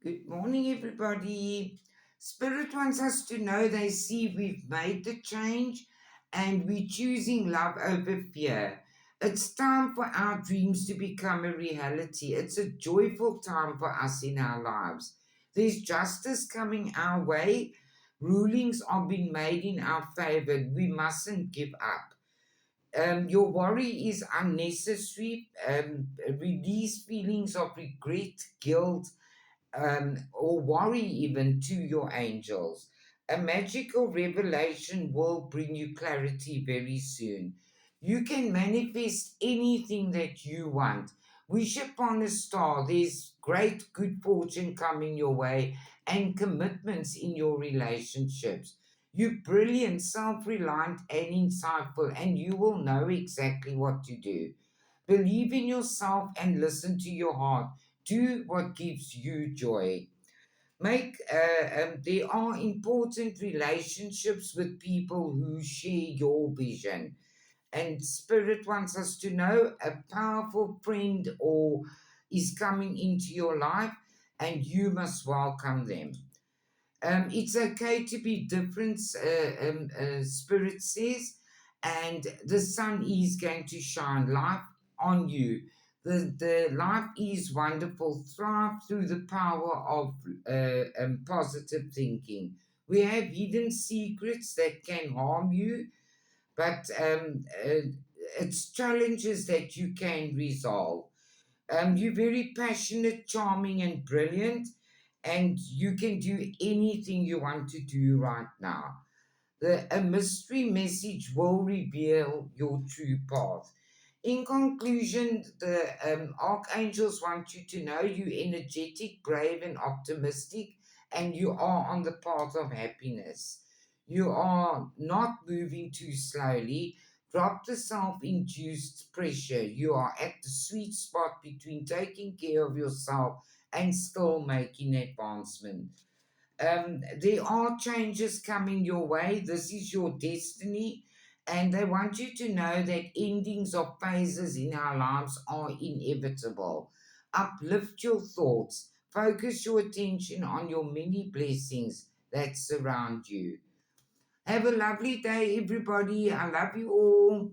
Good morning, everybody. Spirit wants us to know they see we've made the change and we're choosing love over fear. It's time for our dreams to become a reality. It's a joyful time for us in our lives. There's justice coming our way. Rulings are being made in our favor. We mustn't give up. Your worry is unnecessary. Release feelings of regret, guilt, or worry even to your angels. A magical revelation will bring you clarity very soon. You can manifest anything that you want. Wish upon a star. There's great good fortune coming your way and commitments in your relationships. You're brilliant, self reliant, and insightful, and you will know exactly what to do. Believe in yourself and listen to your heart. Do what gives you joy. There are important relationships with people who share your vision. And Spirit wants us to know a powerful friend or is coming into your life, and you must welcome them. It's okay to be different, Spirit says, and the sun is going to shine light on you. The life is wonderful. Thrive through the power of positive thinking. We have hidden secrets that can harm you, but it's challenges that you can resolve. You're very passionate, charming, and brilliant, and you can do anything you want to do right now. A mystery message will reveal your true path. In conclusion, the archangels want you to know you're energetic, brave, and optimistic, and you are on the path of happiness. You are not moving too slowly. Drop the self induced pressure. You are at the sweet spot between taking care of yourself and still making advancement. There are changes coming your way. This is your destiny. And they want you to know that endings of phases in our lives are inevitable. Uplift your thoughts. Focus your attention on your many blessings that surround you. Have a lovely day, everybody. I love you all.